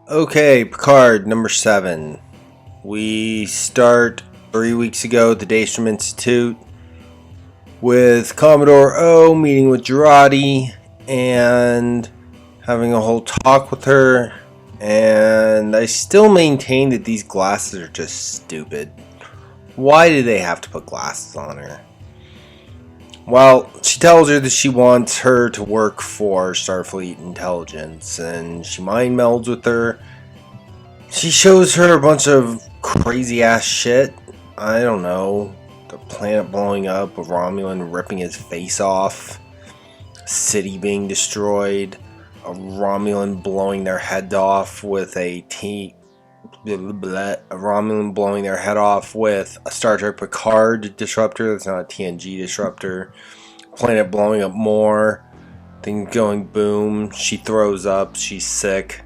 Okay, Picard number 7. We start 3 weeks ago at the Daystrom Institute with Commodore O meeting with Girardi and having a whole talk with her. And I still maintain that these glasses are just stupid. Why do they have to put glasses on her? Well, she tells her that she wants her to work for Starfleet Intelligence, and she mind melds with her. She shows her a bunch of crazy ass shit. I don't know. The planet blowing up, a Romulan ripping his face off, a city being destroyed, a Romulan blowing their head off with a Romulan blowing their head off with a startrek Picard disruptor that's not a TNG disruptor. Planet blowing up more. Things going boom. She throws up. She's sick.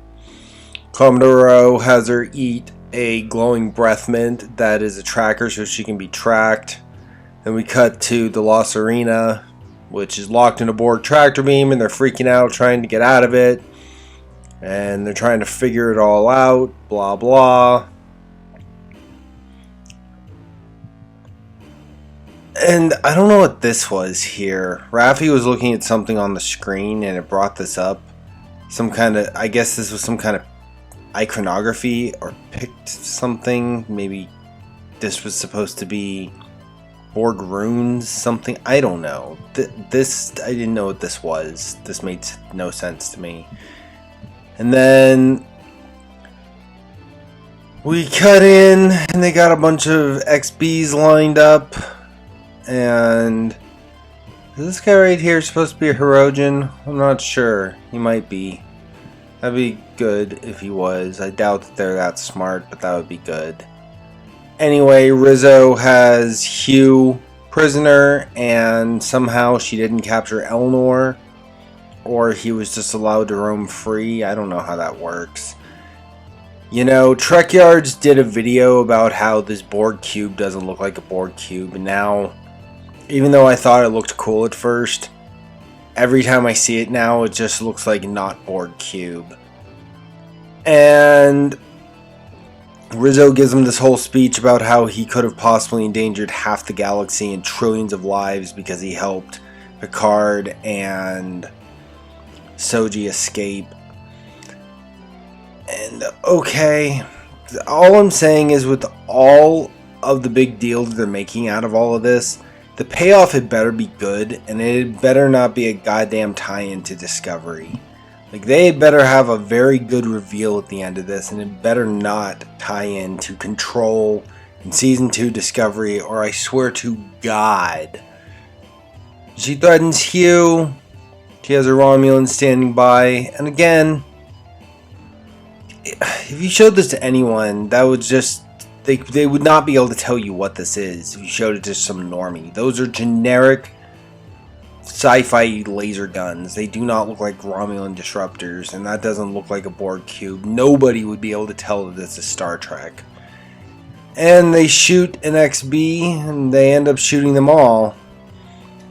Commodore O has her eat a glowing breath mint that is a tracker so she can be tracked. Then we cut to the Lost Arena, which is locked in a Borg tractor beam, and they're freaking out trying to get out of it. And they're trying to figure it all out, blah blah. And I don't know what this was here. Raffi was looking at something on the screen and it brought this up. I guess this was some kind of iconography or picked something. Maybe this was supposed to be Borg runes, something. I don't know. I didn't know what this was. This made no sense to me. And then we cut in and they got a bunch of XBs lined up. And is this guy right here supposed to be a Hirogen? I'm not sure. He might be. That'd be good if he was. I doubt that they're that smart, but that would be good. Anyway, Rizzo has Hugh prisoner, and somehow she didn't capture Elnor. Or he was just allowed to roam free. I don't know how that works. You know, Trek Yards did a video about how this Borg cube doesn't look like a Borg cube. And now, even though I thought it looked cool at first, every time I see it now, it just looks like not Borg cube. And Rizzo gives him this whole speech about how he could have possibly endangered half the galaxy and trillions of lives because he helped Picard and Soji escape. And okay, all I'm saying is with all of the big deal that they're making out of all of this, the payoff had better be good, and it had better not be a goddamn tie-in to Discovery. Like, they had better have a very good reveal at the end of this, and it better not tie in to Control in Season 2 Discovery, or I swear to God. She threatens Hugh. She has a Romulan standing by. And again, if you showed this to anyone, that would just... They would not be able to tell you what this is if you showed it to some normie. Those are generic sci-fi laser guns. They do not look like Romulan disruptors, and that doesn't look like a Borg cube. Nobody would be able to tell that this is Star Trek. And they shoot an XB, and they end up shooting them all.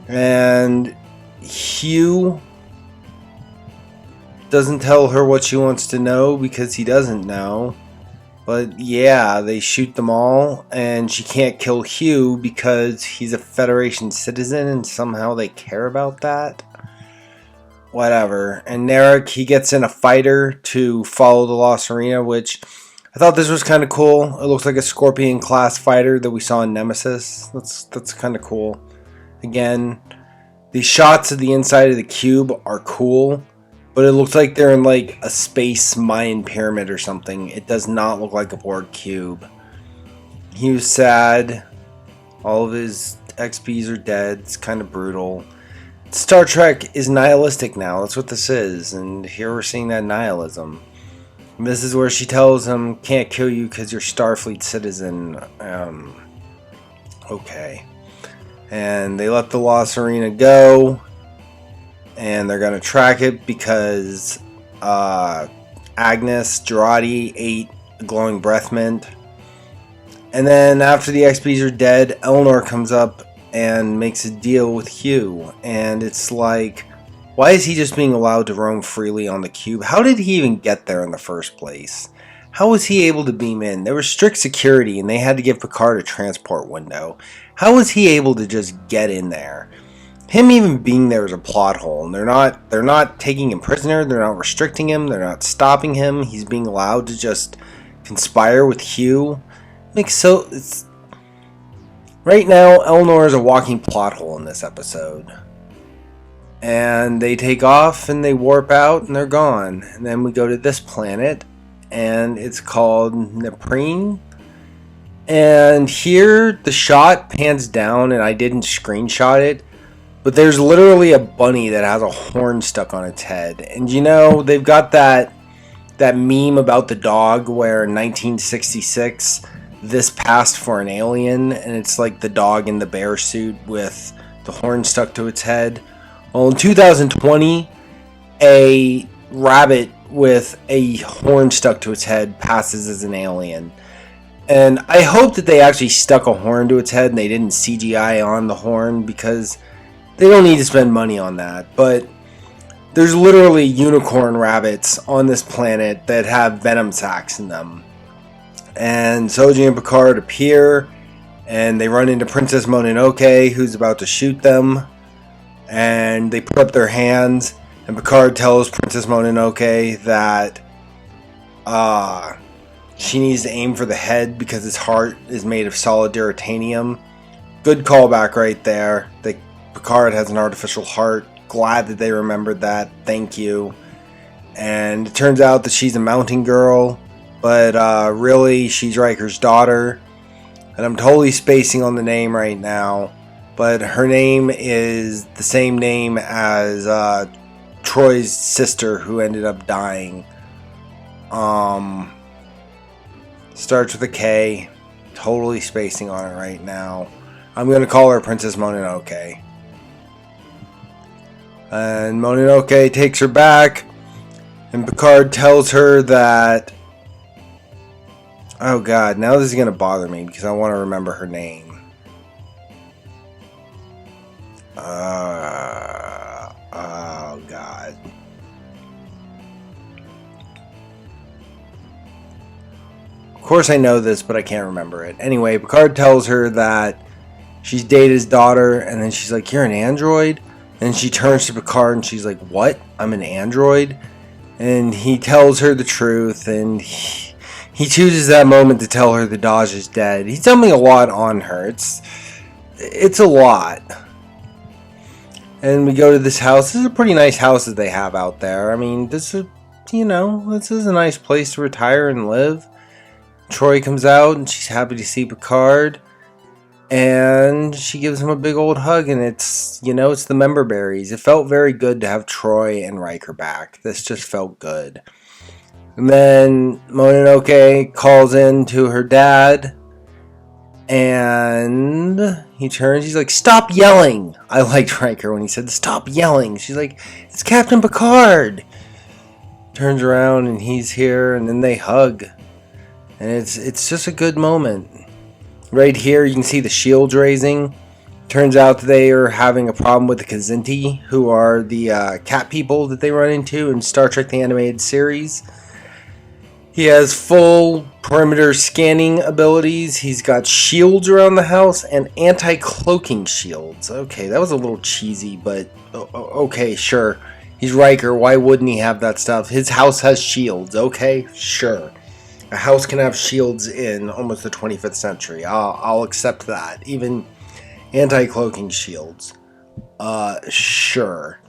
And Hugh doesn't tell her what she wants to know because he doesn't know. But yeah, they shoot them all, and she can't kill Hugh because he's a Federation citizen, and somehow they care about that. Whatever. And Narek, he gets in a fighter to follow the Lost Arena, which I thought this was kind of cool. It looks like a Scorpion class fighter that we saw in Nemesis. That's kind of cool. Again, the shots of the inside of the cube are cool, but it looks like they're in like a space Mayan pyramid or something. It does not look like a Borg cube. He was sad. All of his XPs are dead. It's kind of brutal. Star Trek is nihilistic now. That's what this is. And here we're seeing that nihilism. And this is where she tells him, can't kill you because you're Starfleet citizen. Okay. And they let the Lost Arena go. And they're going to track it because Agnes Girardi ate a glowing breath mint. And then after the XPs are dead, Elnor comes up and makes a deal with Hugh. And it's like, Why is he just being allowed to roam freely on the cube? How did he even get there in the first place? How was he able to beam in? There was strict security and they had to give Picard a transport window. How was he able to just get in there? Him even being there is a plot hole. And they're not taking him prisoner, they're not restricting him, they're not stopping him. He's being allowed to just conspire with Hugh. Right now, Elnor is a walking plot hole in this episode. And they take off and they warp out and they're gone. And then we go to this planet and it's called Neprine. And here the shot pans down and I didn't screenshot it, but there's literally a bunny that has a horn stuck on its head. And you know, they've got that meme about the dog where in 1966 this passed for an alien, and it's like the dog in the bear suit with the horn stuck to its head. Well, in 2020, a rabbit with a horn stuck to its head passes as an alien. And I hope that they actually stuck a horn to its head and they didn't CGI on the horn, because they don't need to spend money on that. But there's literally unicorn rabbits on this planet that have venom sacs in them. And Soji and Picard appear, and they run into Princess Mononoke, who's about to shoot them. And they put up their hands, and Picard tells Princess Mononoke that she needs to aim for the head because his heart is made of solid duratanium. Good callback right there. Picard has an artificial heart. Glad that they remembered that. Thank you. And it turns out that she's a mountain girl, but really she's Riker's daughter. And I'm totally spacing on the name right now, but her name is the same name as Troy's sister, who ended up dying. Starts with a K. Totally spacing on it right now. I'm going to call her Princess Mononoke. And Mononoke takes her back, and Picard tells her that... Oh god, now this is going to bother me because I want to remember her name. Oh god. Of course I know this, but I can't remember it. Anyway, Picard tells her that she's Data's daughter, and then she's like, "You're an android?" And she turns to Picard and she's like, "What? I'm an android?" And he tells her the truth, and he chooses that moment to tell her the Dodge is dead. He's dumping a lot on her. It's a lot. And we go to this house. This is a pretty nice house that they have out there. I mean, this is a nice place to retire and live. Troy comes out and she's happy to see Picard. And she gives him a big old hug, and it's the member berries. It felt very good to have Troy and Riker back. This just felt good. And then Mononoke calls in to her dad, and he turns, he's like, "Stop yelling!" I liked Riker when he said, "Stop yelling!" She's like, "It's Captain Picard!" Turns around and he's here, and then they hug. And it's just a good moment. Right here you can see the shields raising. Turns out they are having a problem with the Kzinti, who are the cat people that they run into in Star Trek the Animated Series. He has full perimeter scanning abilities. He's got shields around the house and anti-cloaking shields. Okay, that was a little cheesy, but okay, sure. He's Riker. Why wouldn't he have that stuff? His house has shields. Okay, sure. A house can have shields in almost the 25th century. I'll accept that. Even anti-cloaking shields. Sure.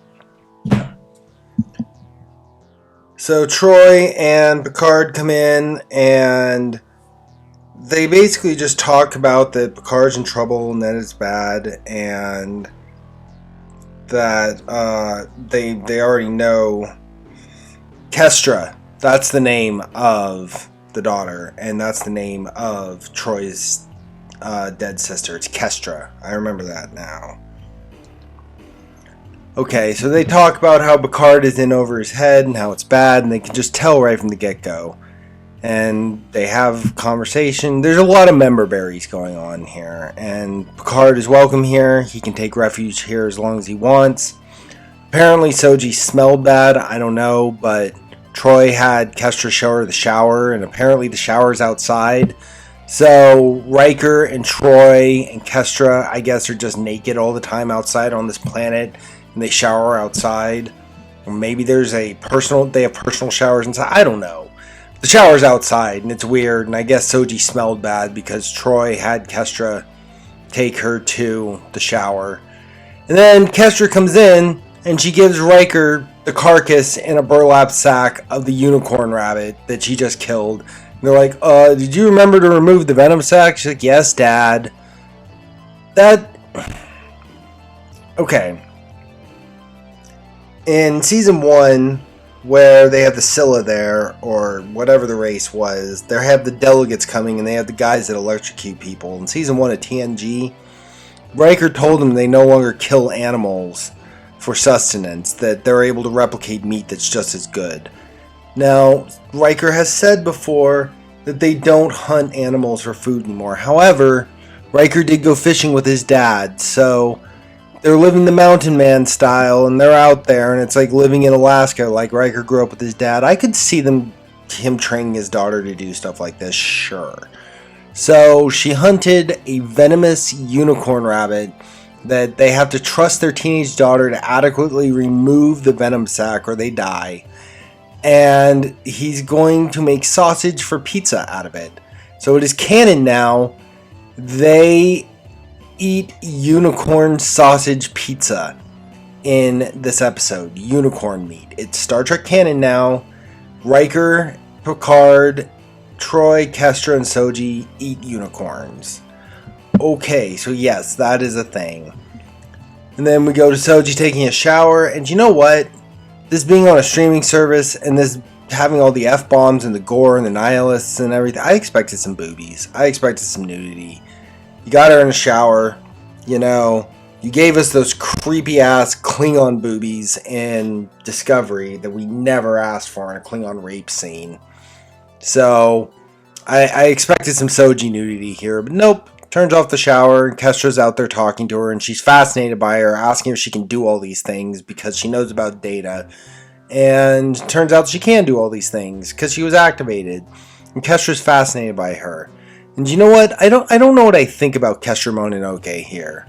So Troy and Picard come in, and they basically just talk about that Picard's in trouble and that it's bad, and that they already know Kestra. That's the name of the daughter, and that's the name of Troy's dead sister. It's Kestra. I remember that now. Okay, so they talk about how Picard is in over his head and how it's bad, and they can just tell right from the get-go. And they have conversation. There's a lot of member berries going on here, and Picard is welcome here. He can take refuge here as long as he wants. Apparently Soji smelled bad, I don't know, but Troy had Kestra show her the shower, and apparently the shower's outside. So Riker and Troy and Kestra, I guess, are just naked all the time outside on this planet, and they shower outside. Or maybe they have personal showers inside. I don't know. The shower's outside, and it's weird, and I guess Soji smelled bad because Troy had Kestra take her to the shower. And then Kestra comes in, and she gives Riker the carcass in a burlap sack of the unicorn rabbit that she just killed. And they're like, did you remember to remove the venom sac? She's like, yes, Dad. Okay. In season 1, where they have the Scylla there, or whatever the race was, they have the delegates coming, and they have the guys that electrocute people. In season 1 of TNG, Riker told them they no longer kill animals for sustenance, that they're able to replicate meat that's just as good. Now, Riker has said before that they don't hunt animals for food anymore. However, Riker did go fishing with his dad, so they're living the mountain man style, and they're out there, and it's like living in Alaska, like Riker grew up with his dad. I could see him training his daughter to do stuff like this, sure. So she hunted a venomous unicorn rabbit that they have to trust their teenage daughter to adequately remove the venom sac or they die. And he's going to make sausage for pizza out of it. So it is canon now. They eat unicorn sausage pizza in this episode. Unicorn meat. It's Star Trek canon now. Riker, Picard, Troy, Kestra, and Soji eat unicorns. Okay, so yes, that is a thing. And then we go to Soji taking a shower, and you know what? This being on a streaming service, and this having all the F-bombs and the gore and the nihilists and everything, I expected some boobies. I expected some nudity. You got her in a shower, you know, you gave us those creepy-ass Klingon boobies in Discovery that we never asked for in a Klingon rape scene. So, I expected some Soji nudity here, but nope. Turns off the shower, and Kestra's out there talking to her, and she's fascinated by her, asking if she can do all these things because she knows about Data. And turns out she can do all these things because she was activated. And Kestra's fascinated by her. And you know what? I don't know what I think about Kestra Mononoke here.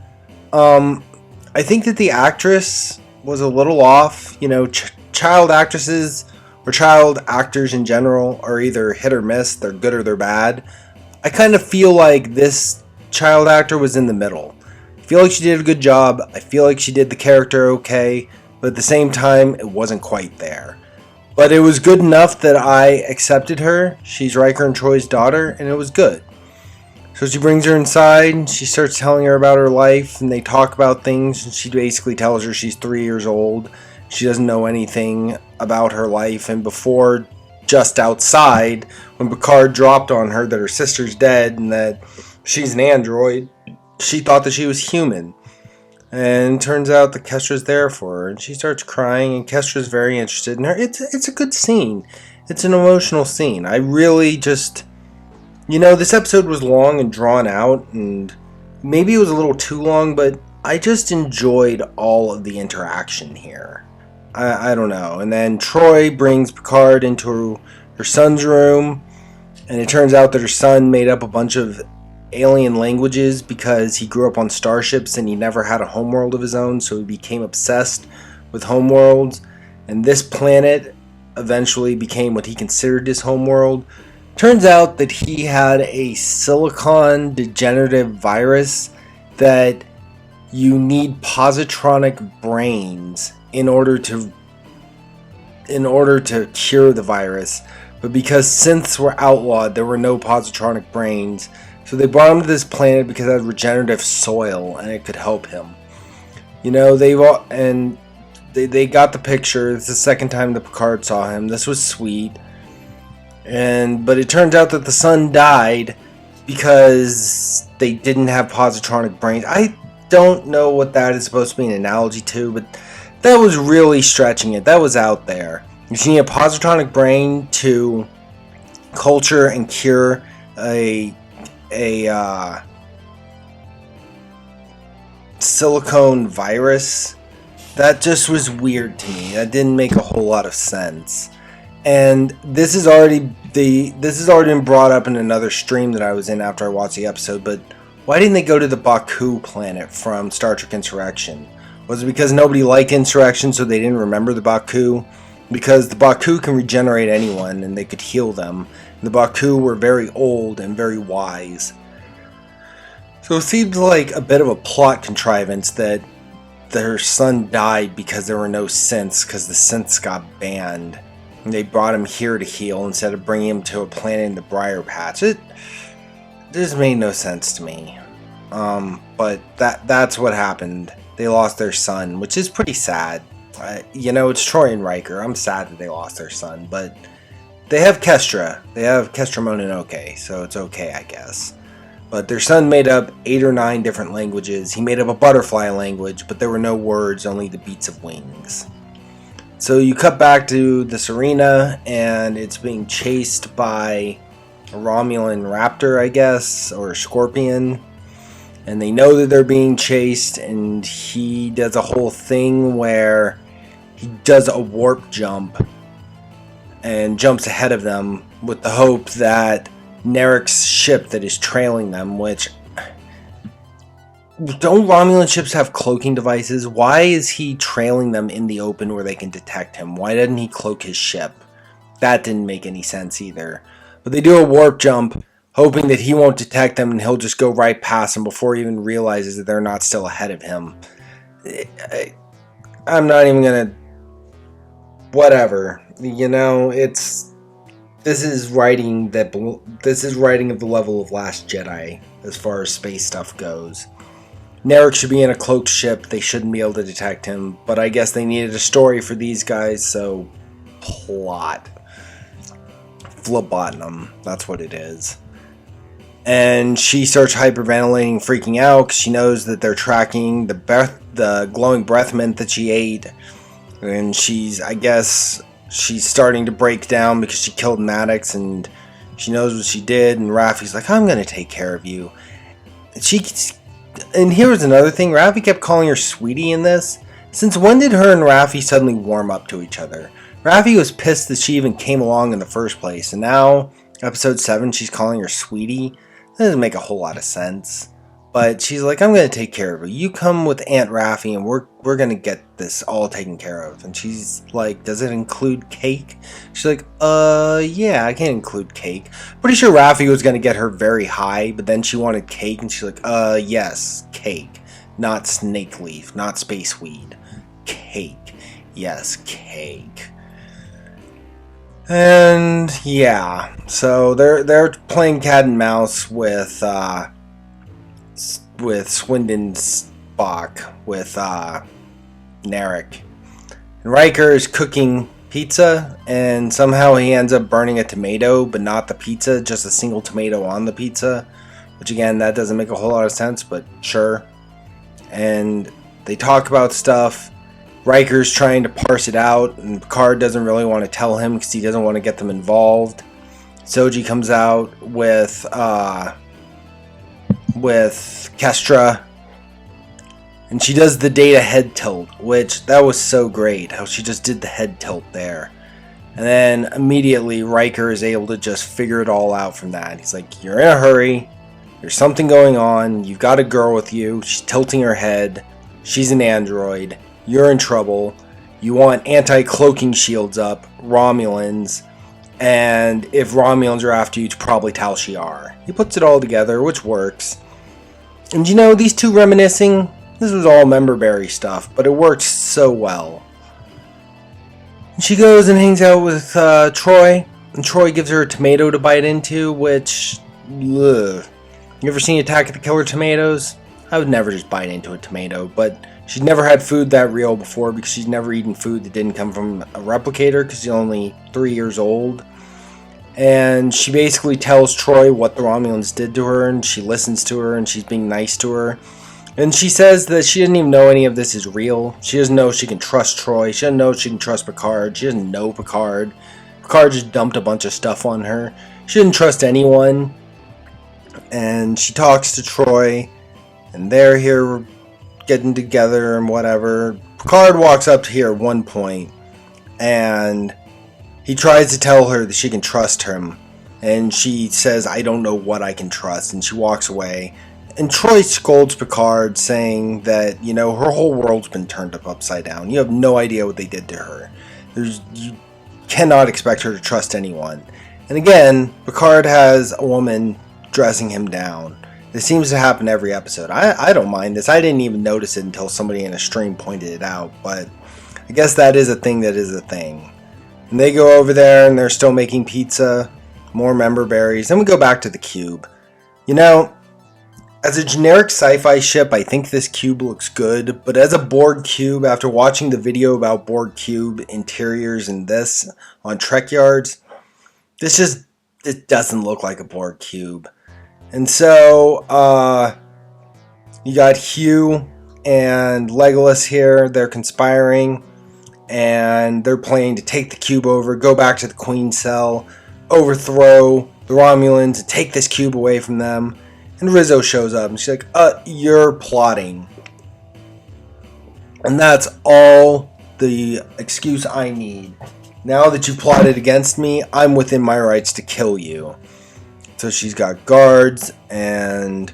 I think that the actress was a little off. You know, child actresses or child actors in general are either hit or miss. They're good or they're bad. I kind of feel like this child actor was in the middle. I feel like she did a good job. I feel like she did the character okay. But at the same time, it wasn't quite there. But it was good enough that I accepted her. She's Riker and Troy's daughter, and it was good. So she brings her inside, she starts telling her about her life, and they talk about things, and she basically tells her she's 3 years old. She doesn't know anything about her life, and before, just outside, when Picard dropped on her that her sister's dead and that she's an android, she thought that she was human. And it turns out that Kestra's there for her, and she starts crying, and Kestra's very interested in her. It's a good scene. It's an emotional scene. I really just... You know, this episode was long and drawn out, and maybe it was a little too long, but I just enjoyed all of the interaction here. I don't know. And then Troy brings Picard into her son's room, and it turns out that her son made up a bunch of alien languages because he grew up on starships and he never had a homeworld of his own, so he became obsessed with homeworlds. And this planet eventually became what he considered his homeworld. Turns out that he had a silicon degenerative virus that you need positronic brains in order to cure the virus. But because synths were outlawed, there were no positronic brains. So they brought him to this planet because it had regenerative soil and it could help him. You know, they got the picture. It's the second time that Picard saw him. This was sweet. But it turns out that the son died because they didn't have positronic brains. I don't know what that is supposed to be an analogy to, but that was really stretching it. That was out there. You need a positronic brain to culture and cure a silicone virus. That just was weird to me. That didn't make a whole lot of sense. And this has already been brought up in another stream that I was in after I watched the episode, but why didn't they go to the Baku planet from Star Trek Insurrection? Was it because nobody liked Insurrection, so they didn't remember the Baku? Because the Baku can regenerate anyone, and they could heal them. And the Baku were very old and very wise. So it seems like a bit of a plot contrivance that their son died because there were no synths, because the synths got banned. And they brought him here to heal instead of bringing him to a planet in the Briar Patch. It just made no sense to me. But that's what happened. They lost their son, which is pretty sad. It's Troy and Riker. I'm sad that they lost their son, but they have Kestra. They have Kestra Mononoke, so it's okay, I guess. But their son made up 8 or 9 different languages. He made up a butterfly language, but there were no words, only the beats of wings. So you cut back to this arena, and it's being chased by a Romulan raptor, I guess, or a scorpion. And they know that they're being chased, and he does a whole thing where he does a warp jump and jumps ahead of them with the hope that Narek's ship that is trailing them, which... Don't Romulan ships have cloaking devices? Why is he trailing them in the open where they can detect him? Why didn't he cloak his ship? That didn't make any sense either. But they do a warp jump, hoping that he won't detect them and he'll just go right past them before he even realizes that they're not still ahead of him. I'm not even gonna... Whatever. This is writing of the level of Last Jedi as far as space stuff goes. Narek should be in a cloaked ship. They shouldn't be able to detect him. But I guess they needed a story for these guys, so plot. Phlebotinum. That's what it is. And she starts hyperventilating, freaking out, because she knows that they're tracking the glowing breath mint that she ate. And she's starting to break down because she killed Maddox, and she knows what she did. And Raffi's like, I'm going to take care of you. And here was another thing. Raffi kept calling her sweetie in this. Since when did her and Raffi suddenly warm up to each other? Raffi was pissed that she even came along in the first place. And now, episode 7, she's calling her sweetie. That doesn't make a whole lot of sense. But she's like, I'm going to take care of her. You come with Aunt Raffi and we're going to get this all taken care of. And she's like, does it include cake? She's like, yeah, I can include cake. Pretty sure Raffi was going to get her very high, but then she wanted cake. And she's like, yes, cake. Not snake leaf, not space weed. Cake. Yes, cake. And yeah, so they're playing cat and mouse with Swindon's Spock, with Narek. And Riker is cooking pizza, and somehow he ends up burning a tomato, but not the pizza, just a single tomato on the pizza. Which again, that doesn't make a whole lot of sense, but sure. And they talk about stuff. Riker's trying to parse it out, and Picard doesn't really want to tell him because he doesn't want to get them involved. Soji comes out with Kestra, and she does the Data head tilt, which that was so great how she just did the head tilt there. And then immediately Riker is able to just figure it all out from that. He's like, you're in a hurry, there's something going on, you've got a girl with you, she's tilting her head, she's an android, you're in trouble, you want anti-cloaking shields up, Romulans, and if Romulans are after you, it's probably Tal Shiar. He puts it all together, which works. And these two reminiscing, this was all member-berry stuff, but it worked so well. And she goes and hangs out with Troy, and Troy gives her a tomato to bite into, which, ugh. You ever seen Attack of the Killer Tomatoes? I would never just bite into a tomato, but she'd never had food that real before because she's never eaten food that didn't come from a replicator because she's only 3 years old. And she basically tells Troy what the Romulans did to her, and she listens to her, and she's being nice to her. And she says that she doesn't even know any of this is real. She doesn't know she can trust Troy. She doesn't know she can trust Picard. She doesn't know Picard. Picard just dumped a bunch of stuff on her. She didn't trust anyone. And she talks to Troy, and they're here getting together and whatever. Picard walks up to her at one point, and he tries to tell her that she can trust him. And she says, I don't know what I can trust. And she walks away. And Troy scolds Picard, saying that, you know, her whole world's been turned upside down. You have no idea what they did to her. You cannot expect her to trust anyone. And again, Picard has a woman dressing him down. This seems to happen every episode. I don't mind this. I didn't even notice it until somebody in a stream pointed it out. But I guess that is a thing that is a thing. And they go over there and they're still making pizza. More member berries. Then we go back to the cube. You know, as a generic sci-fi ship, I think this cube looks good. But as a Borg cube, after watching the video about Borg cube interiors and this on Trek Yards, it doesn't look like a Borg cube. And so, you got Hugh and Legolas here. They're conspiring. And they're planning to take the cube over, go back to the Queen cell, overthrow the Romulans, and take this cube away from them. And Rizzo shows up and she's like, you're plotting. And that's all the excuse I need. Now that you plotted against me, I'm within my rights to kill you. So she's got guards, and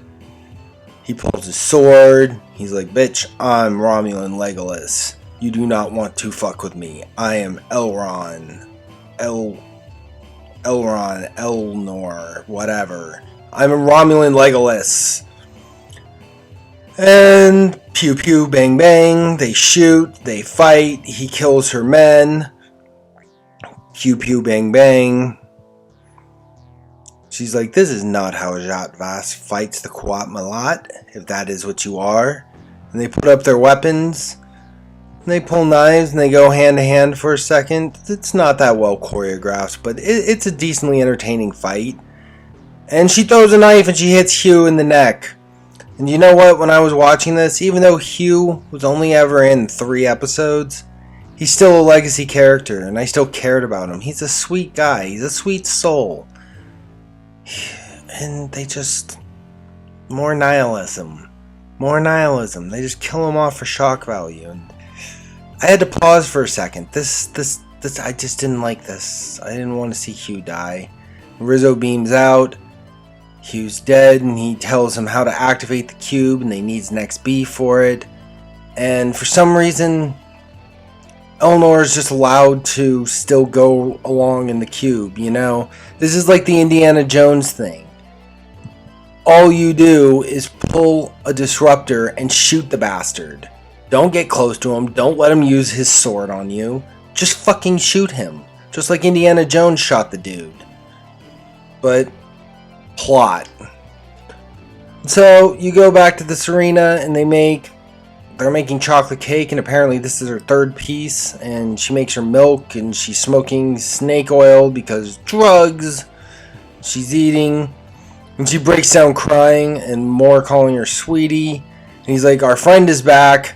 he pulls his sword. He's like, bitch, I'm Romulan Legolas. You do not want to fuck with me. I am Elrond, Elnor, whatever. I'm a Romulan Legolas. And pew pew bang bang. They shoot, they fight. He kills her men. Pew pew bang bang. She's like, this is not how Zhat Vash fights the Quat Malat, if that is what you are. And they put up their weapons. And they pull knives and they go hand to hand for a second. It's not that well choreographed, but it's a decently entertaining fight. And she throws a knife and she hits Hugh in the neck. And you know what? When I was watching this, even though Hugh was only ever in 3 episodes, he's still a legacy character, and I still cared about him. He's a sweet guy. He's a sweet soul. And they just... More nihilism. They just kill him off for shock value. And I had to pause for a second. This I just didn't like this. I didn't want to see Hugh die. Rizzo beams out. Hugh's dead, and he tells him how to activate the cube, and they need next B for it. And for some reason, Elnor is just allowed to still go along in the cube, you know? This is like the Indiana Jones thing. All you do is pull a disruptor and shoot the bastard. Don't get close to him. Don't let him use his sword on you. Just fucking shoot him. Just like Indiana Jones shot the dude. But... plot. So you go back to the Serena and they're making chocolate cake, and apparently this is her 3rd piece, and she makes her milk and she's smoking snake oil because drugs. She's eating and she breaks down crying, and Moore calling her sweetie, and he's like, our friend is back.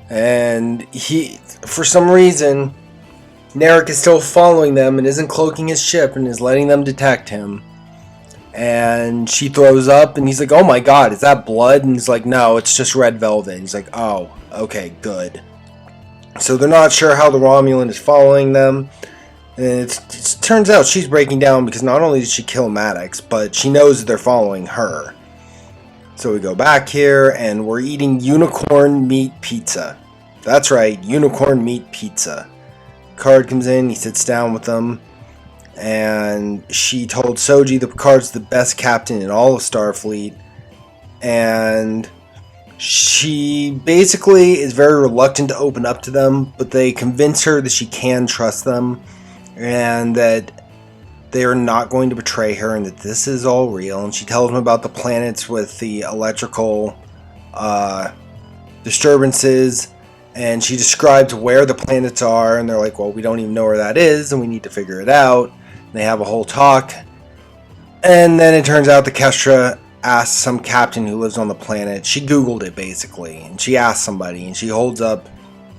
And he, for some reason, Narek is still following them and isn't cloaking his ship and is letting them detect him. And she throws up, and he's like, oh my god, is that blood? And he's like, no, it's just red velvet. And he's like, oh, okay, good. So they're not sure how the Romulan is following them. And it turns out she's breaking down because not only did she kill Maddox, but she knows that they're following her. So we go back here, and we're eating unicorn meat pizza. That's right, unicorn meat pizza. Picard comes in, he sits down with them. And she told Soji that Picard's the best captain in all of Starfleet. And she basically is very reluctant to open up to them, but they convince her that she can trust them and that they are not going to betray her and that this is all real. And she tells them about the planets with the electrical disturbances. And she describes where the planets are, and they're like, well, we don't even know where that is, and we need to figure it out. And they have a whole talk. And then it turns out that Kestra asked some captain who lives on the planet. She Googled it, basically, and she asked somebody, and she holds up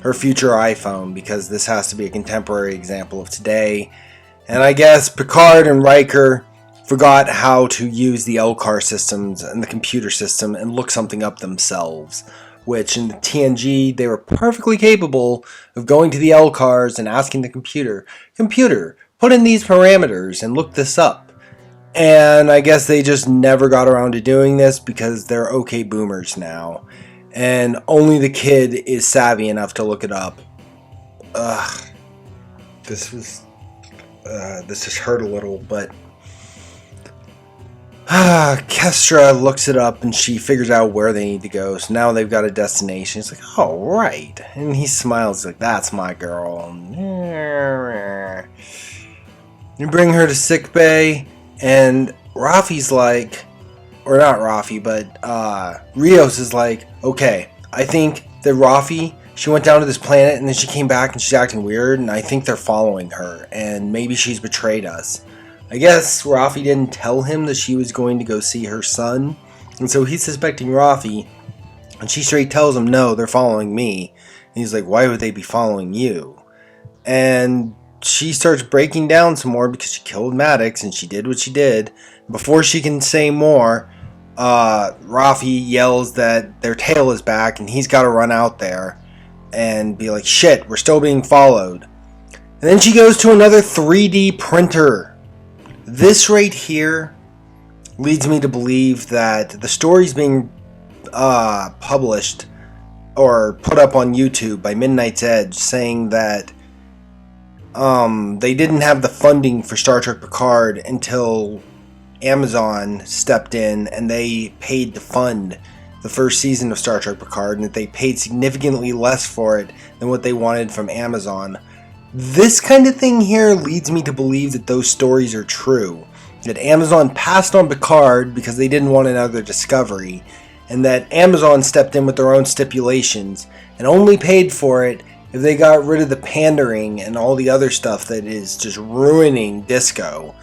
her future iPhone, because this has to be a contemporary example of today. And I guess Picard and Riker forgot how to use the LCAR systems and the computer system and look something up themselves. which in the TNG, they were perfectly capable of going to the L cars and asking the computer, put in these parameters and look this up. And I guess they just never got around to doing this because they're okay boomers now. And only the kid is savvy enough to look it up. This just hurt a little, but Kestra looks it up and she figures out where they need to go. So now they've got a destination. It's like, oh, right. And he smiles like, that's my girl. You bring her to sickbay, and Rafi's like, or not Rafi, but Rios is like, okay, I think that Rafi, she went down to this planet and then she came back and she's acting weird, and I think they're following her, and maybe she's betrayed us. I guess Rafi didn't tell him that she was going to go see her son, and so he's suspecting Rafi, and she straight tells him, no, they're following me. And he's like, why would they be following you? And she starts breaking down some more because she killed Maddox and she did what she did. Before she can say more, Rafi yells that their tail is back and he's got to run out there and be like, shit, we're still being followed. And then she goes to another 3D printer. This right here leads me to believe that the story's being published or put up on YouTube by Midnight's Edge, saying that they didn't have the funding for Star Trek Picard until Amazon stepped in and they paid to fund the first season of Star Trek Picard, and that they paid significantly less for it than what they wanted from Amazon. This kind of thing here leads me to believe that those stories are true. That Amazon passed on Picard because they didn't want another Discovery, and that Amazon stepped in with their own stipulations and only paid for it if they got rid of the pandering and all the other stuff that is just ruining Disco.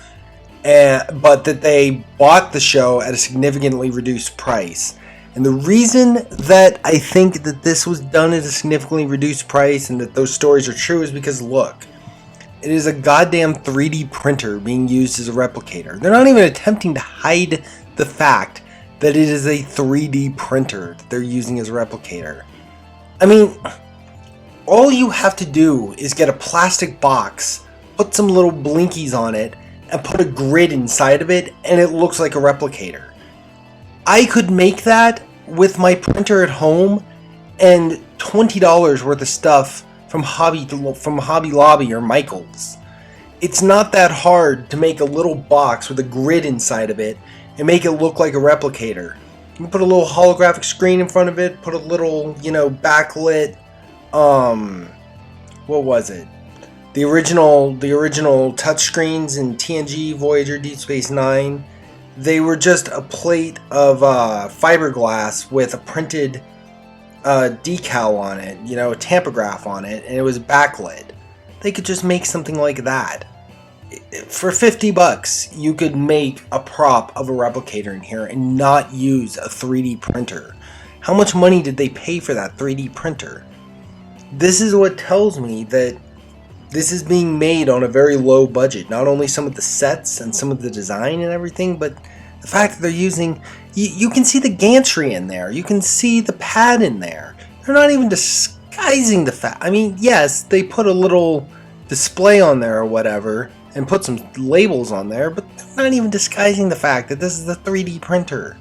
But that they bought the show at a significantly reduced price. And the reason that I think that this was done at a significantly reduced price and that those stories are true is because, look, it is a goddamn 3D printer being used as a replicator. They're not even attempting to hide the fact that it is a 3D printer that they're using as a replicator. I mean, all you have to do is get a plastic box, put some little blinkies on it, and put a grid inside of it, and it looks like a replicator. I could make that with my printer at home and $20 worth of stuff from Hobby Lobby or Michaels. It's not that hard to make a little box with a grid inside of it and make it look like a replicator. You can put a little holographic screen in front of it, put a little, backlit, what was it? The original touchscreens in TNG, Voyager, Deep Space Nine. They were just a plate of fiberglass with a printed decal on it, a tampograph on it, and it was backlit. They could just make something like that. For $50, you could make a prop of a replicator in here and not use a 3D printer. How much money did they pay for that 3D printer? This is what tells me that this is being made on a very low budget. Not only some of the sets and some of the design and everything, but the fact that they're using... You can see the gantry in there. You can see the pad in there. They're not even disguising the fact. I mean, yes, they put a little display on there or whatever and put some labels on there, but they're not even disguising the fact that this is a 3D printer.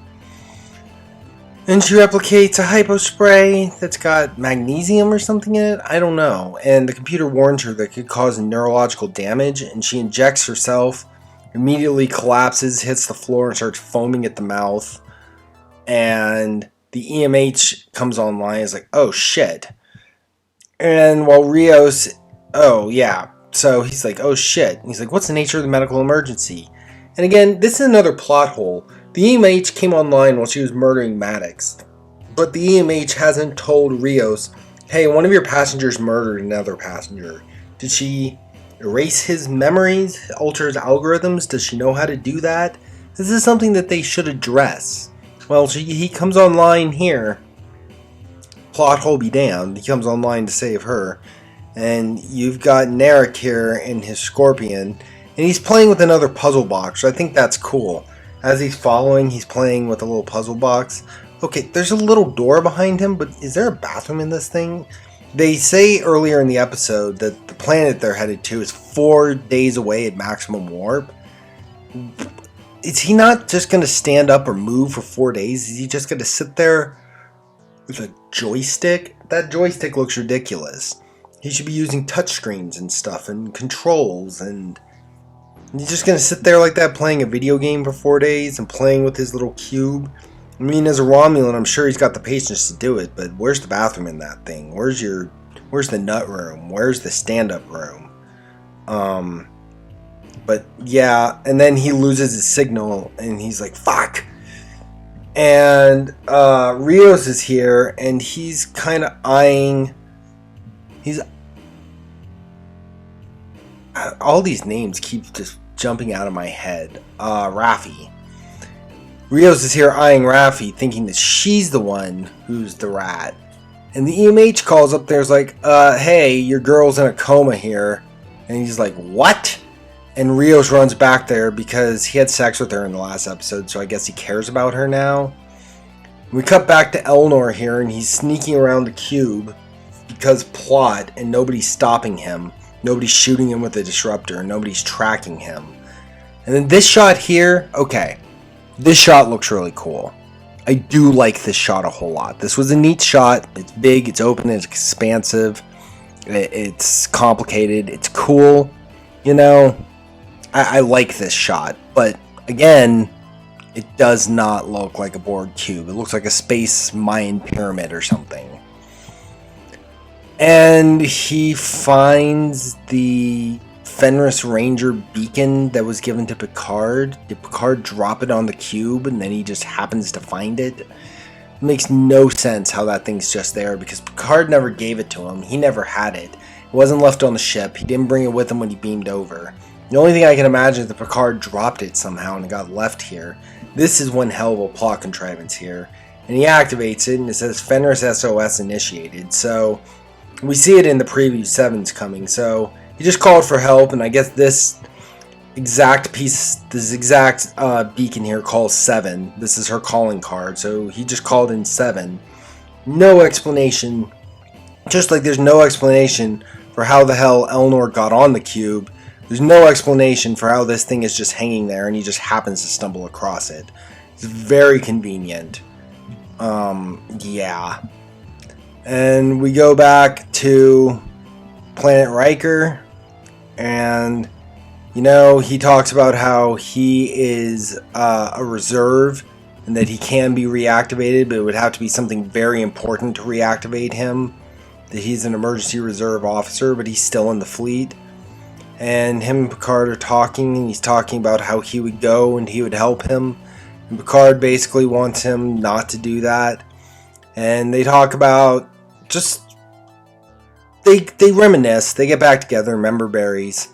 And she replicates a hypo spray that's got magnesium or something in it. I don't know. And the computer warns her that it could cause neurological damage. And she injects herself, immediately collapses, hits the floor, and starts foaming at the mouth. And the EMH comes online. It's like, oh shit. And while Rios, oh yeah. So he's like, oh shit. And he's like, what's the nature of the medical emergency? And again, this is another plot hole. The EMH came online while she was murdering Maddox, but the EMH hasn't told Rios, hey, one of your passengers murdered another passenger. Did she erase his memories, alter his algorithms? Does she know how to do that? This is something that they should address. Well, he comes online here. Plot hole be damned. He comes online to save her. And you've got Narek here in his Scorpion, and he's playing with another puzzle box, so I think that's cool. As he's following, he's playing with a little puzzle box. Okay, there's a little door behind him, but is there a bathroom in this thing? They say earlier in the episode that the planet they're headed to is 4 days away at maximum warp. Is he not just going to stand up or move for 4 days? Is he just going to sit there with a joystick? That joystick looks ridiculous. He should be using touchscreens and stuff and controls, and he's just going to sit there like that playing a video game for 4 days and playing with his little cube. I mean, as a Romulan, I'm sure he's got the patience to do it, but where's the bathroom in that thing? Where's the nut room? Where's the stand-up room? But yeah, and then he loses his signal, and he's like, fuck! And Rios is here, and he's kind of eyeing... all these names keep just jumping out of my head. Raffi. Rios is here eyeing Raffi, thinking that she's the one who's the rat. And the EMH calls up there's like, hey, your girl's in a coma here. And he's like, what? And Rios runs back there because he had sex with her in the last episode, so I guess he cares about her now. We cut back to Elnor here, and he's sneaking around the cube because plot, and nobody's stopping him. Nobody's shooting him with a disruptor, and nobody's tracking him. And then this shot here, okay. This shot looks really cool. I do like this shot a whole lot. This was a neat shot. It's big, it's open, it's expansive. It's complicated, it's cool. You know, I like this shot. But again, it does not look like a Borg cube. It looks like a space Mayan pyramid or something. And he finds the Fenris Ranger beacon that was given to Picard. Did Picard drop it on the cube and then he just happens to find it? It makes no sense how that thing's just there because Picard never gave it to him. He never had it. It wasn't left on the ship. He didn't bring it with him when he beamed over. The only thing I can imagine is that Picard dropped it somehow and it got left here. This is one hell of a plot contrivance here. And he activates it and it says Fenris SOS initiated. So we see it in the preview 7's coming. So he just called for help, and I guess this exact beacon here calls 7. This is her calling card, so he just called in 7. No explanation, just like there's no explanation for how the hell Elnor got on the cube. There's no explanation for how this thing is just hanging there, and he just happens to stumble across it. It's very convenient. Yeah. And we go back to Planet Riker. And, you know, he talks about how he is a reserve and that he can be reactivated, but it would have to be something very important to reactivate him. That he's an emergency reserve officer, but he's still in the fleet. And him and Picard are talking, and he's talking about how he would go and he would help him. And Picard basically wants him not to do that. And they talk about just... They reminisce, they get back together, remember berries.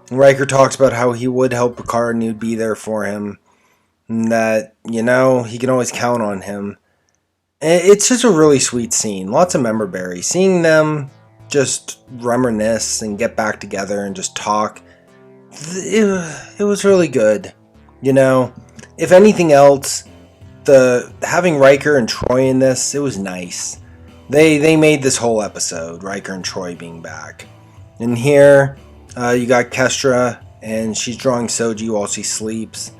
And Riker talks about how he would help Picard and he would be there for him. And that, you know, he can always count on him. It's just a really sweet scene. Lots of member berries. Seeing them just reminisce and get back together and just talk. It was really good. You know, if anything else, having Riker and Troy in this, it was nice. They made this whole episode, Riker and Troy being back. And here, you got Kestra, and she's drawing Soji while she sleeps.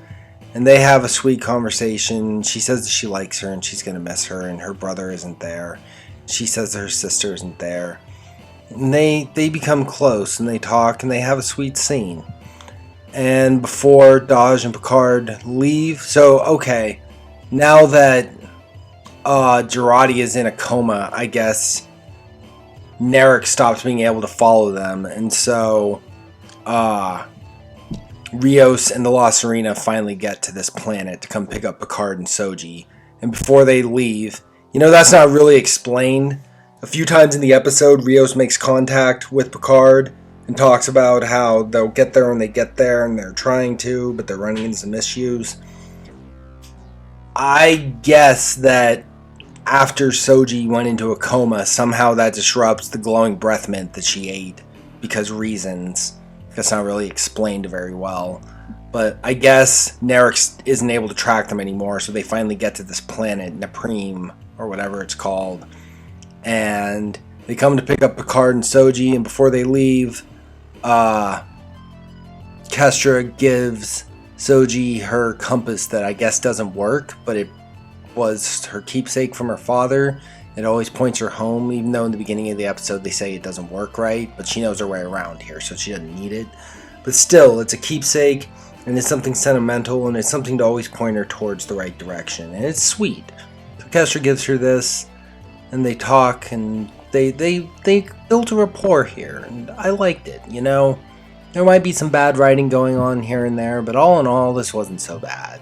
And they have a sweet conversation. She says that she likes her, and she's going to miss her, and her brother isn't there. She says that her sister isn't there. And they become close, and they talk, and they have a sweet scene. And before Daj and Picard leave, so, okay, now that Jurati is in a coma, I guess Narek stops being able to follow them, and so Rios and the La Serena finally get to this planet to come pick up Picard and Soji. And before they leave, you know, that's not really explained. A few times in the episode, Rios makes contact with Picard and talks about how they'll get there when they get there, and they're trying to, but they're running into some issues. I guess that after Soji went into a coma, somehow that disrupts the glowing breath mint that she ate because reasons. That's not really explained very well. But I guess Narek isn't able to track them anymore, so they finally get to this planet, Napreme, or whatever it's called. And they come to pick up Picard and Soji, and before they leave, Kestra gives Soji her compass that I guess doesn't work, but it was her keepsake from her father. It always points her home, even though in the beginning of the episode they say it doesn't work right, but she knows her way around here, so she doesn't need it. But still, it's a keepsake, and it's something sentimental, and it's something to always point her towards the right direction, and it's sweet. So Kestra gives her this, and they talk, and they built a rapport here, and I liked it, you know? There might be some bad writing going on here and there, but all in all, this wasn't so bad.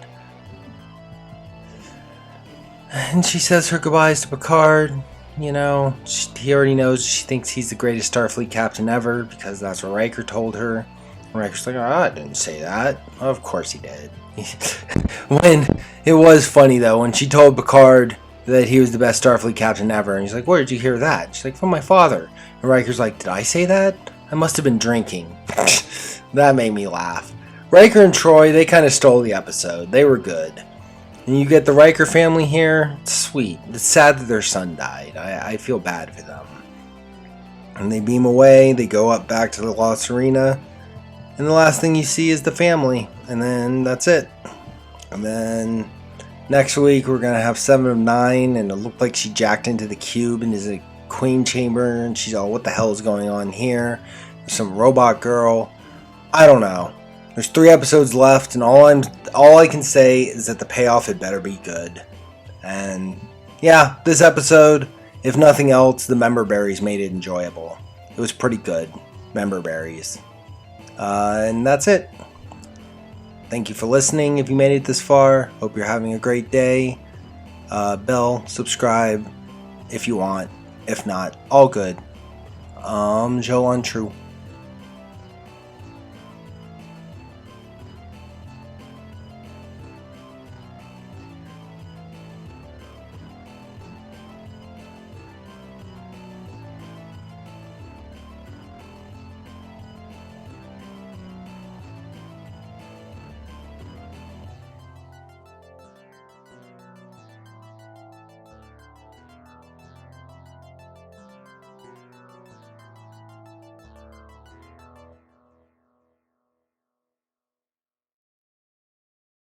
And she says her goodbyes to Picard. You know, he already knows she thinks he's the greatest Starfleet captain ever, because that's what Riker told her. And Riker's like, oh, I didn't say that. Of course he did. When it was funny, though, when she told Picard that he was the best Starfleet captain ever, and he's like, where did you hear that? She's like, from my father. And Riker's like, did I say that? I must have been drinking. That made me laugh. Riker and Troy, they kind of stole the episode. They were good. And you get the Riker family here. It's sweet. It's sad that their son died. I feel bad for them. And they beam away. They go up back to the Lost Arena. And the last thing you see is the family. And then that's it. And then next week we're going to have 7 of 9. And it looked like she jacked into the cube and is a queen chamber. And she's all, what the hell is going on here? There's some robot girl. I don't know. There's 3 episodes left, and all I can say is that the payoff had better be good. And yeah, this episode, if nothing else, the member berries made it enjoyable. It was pretty good, member berries. And that's it. Thank you for listening. If you made it this far, hope you're having a great day. Bell, subscribe if you want. If not, all good. Joe Untrue.